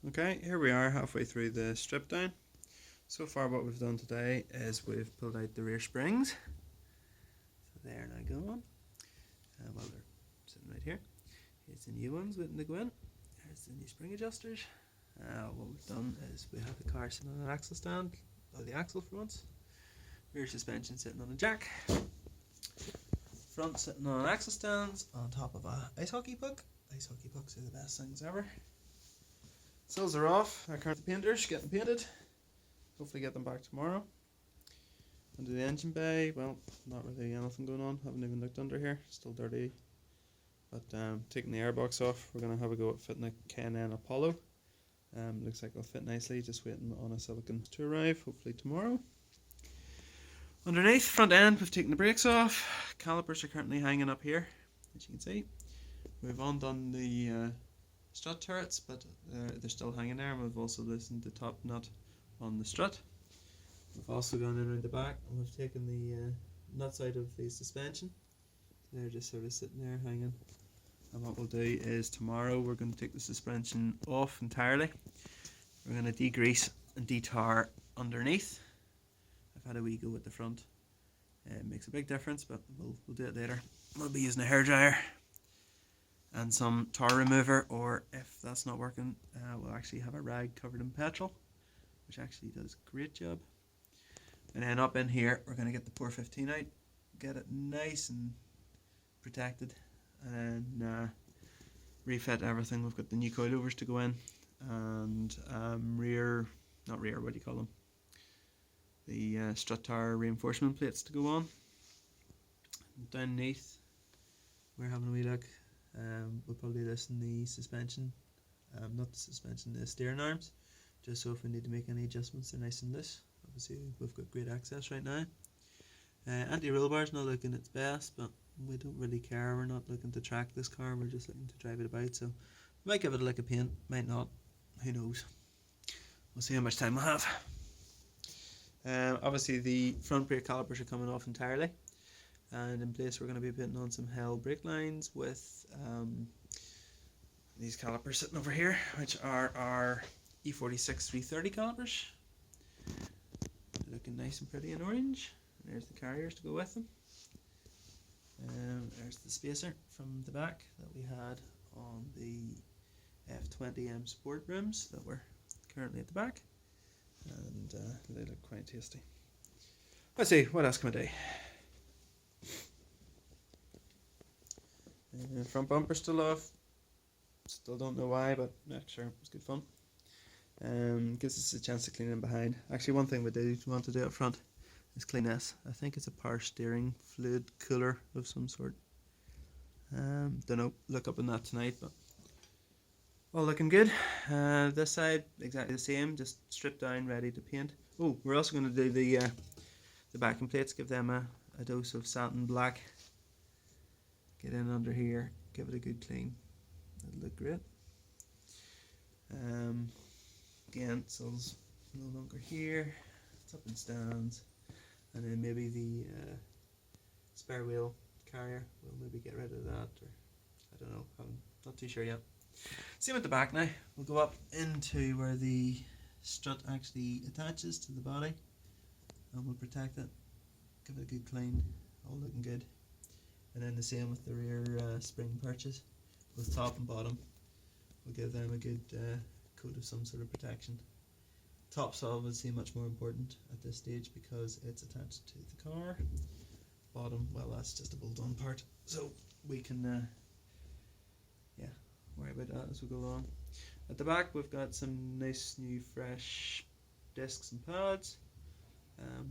Okay, here we are halfway through the strip down. So far what we've done today is we've pulled out the rear springs. So they're now gone. Well, they're sitting right here. Here's the new ones waiting to go in. There's the new spring adjusters. What we've done is we have the car sitting on an axle stand, or the axle for once. Rear suspension sitting on a jack. Front sitting on axle stands on top of a ice hockey puck. Ice hockey pucks are the best things ever. Sills are off. They're currently painters getting painted. Hopefully get them back tomorrow. Under the engine bay, well, not really anything going on. Haven't even looked under here. Still dirty. But taking the airbox off, we're going to have a go at fitting a K&N Apollo. Looks like it'll fit nicely. Just waiting on a silicone to arrive, hopefully tomorrow. Underneath, front end, we've taken the brakes off. Calipers are currently hanging up here, as you can see. We've undone the strut turrets, but they're still hanging there, and we've also loosened the top nut on the strut. We've also gone in around the back and we've taken the nuts out of the suspension. They're just sort of sitting there hanging. And what we'll do is tomorrow we're going to take the suspension off entirely. We're going to degrease and detar underneath. I've had a wee go at the front. It makes a big difference, but we'll do it later. We'll be using a hairdryer and some tar remover, or if that's not working, we'll actually have a rag covered in petrol, which actually does a great job. And then up in here, we're going to get the 415 out, get it nice and protected, and refit everything. We've got the new coilovers to go in, and the strut tower reinforcement plates to go on. Down underneath, we're having a wee look. We'll probably loosen the suspension, not the suspension, the steering arms, just so if we need to make any adjustments they're nice and loose. Obviously we've got great access right now. Anti-roll bar's not looking its best, but we don't really care. We're not looking to track this car, we're just looking to drive it about, so we might give it a lick of paint, might not, who knows. We'll see how much time we'll have. Obviously the front brake calipers are coming off entirely, and in place we're going to be putting on some Hell brake lines with these calipers sitting over here, which are our E46 330 calipers. Looking nice and pretty in orange. There's the carriers to go with them. There's the spacer from the back that we had on the F20M Sport rims that were currently at the back, and they look quite tasty. Let's see, what else can I do? Front bumper still off. Still don't know why, but yeah, sure, it was good fun. Gives us a chance to clean in behind. Actually, one thing we do want to do up front is clean this. I think it's a power steering fluid cooler of some sort. Don't know, look up on that tonight, but all looking good. This side exactly the same, just stripped down, ready to paint. Oh, we're also going to do the backing plates, give them a dose of satin black. Get in under here, give it a good clean. It'll look great. Again, sills no longer here. It's up in stands, and then maybe the spare wheel carrier, we'll maybe get rid of that, or I don't know, I'm not too sure yet. Same at the back now. We'll go up into where the strut actually attaches to the body, and we'll protect it, give it a good clean, all looking good. And then the same with the rear spring perches, both top and bottom. We'll give them a good coat of some sort of protection. Top saw would seem much more important at this stage because it's attached to the car. Bottom, well, that's just a bolt-on part, so we can worry about that as we go along. At the back we've got some nice new fresh discs and pads,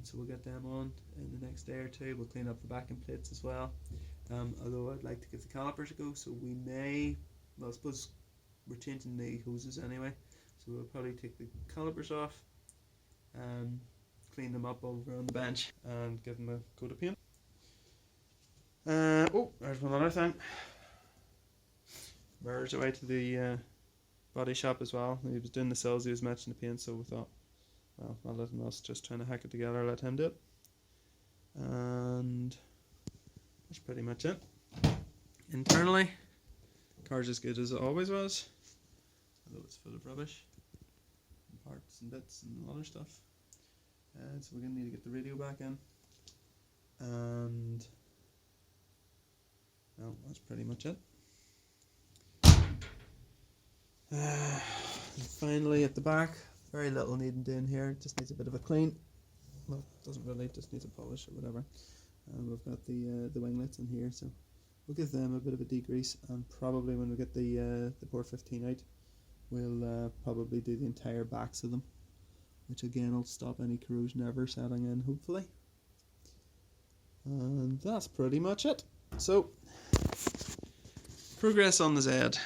so we'll get them on in the next day or two. We'll clean up the backing plates as well, although I'd like to give the calipers a go, so we may, well, I suppose we're changing the hoses anyway, so we'll probably take the calipers off, clean them up over on the bench and give them a coat of paint. Oh, there's one other thing. Mirrors away to the body shop as well. He was doing the sills, he was matching the paint, so we thought, well, rather than us just trying to hack it together, let him do it. And that's pretty much it. Internally, car's as good as it always was, although it's full of rubbish. parts and bits and other stuff. So we're going to need to get the radio back in. And well, that's pretty much it. And finally at the back, very little needing doing here, just needs a bit of a clean. Well, doesn't really, just needs a polish or whatever. And we've got the winglets in here, so we'll give them a bit of a degrease, and probably when we get the port 15 out, we'll probably do the entire backs of them, which again will stop any corrosion ever setting in, hopefully. And that's pretty much it. So, progress on the Z.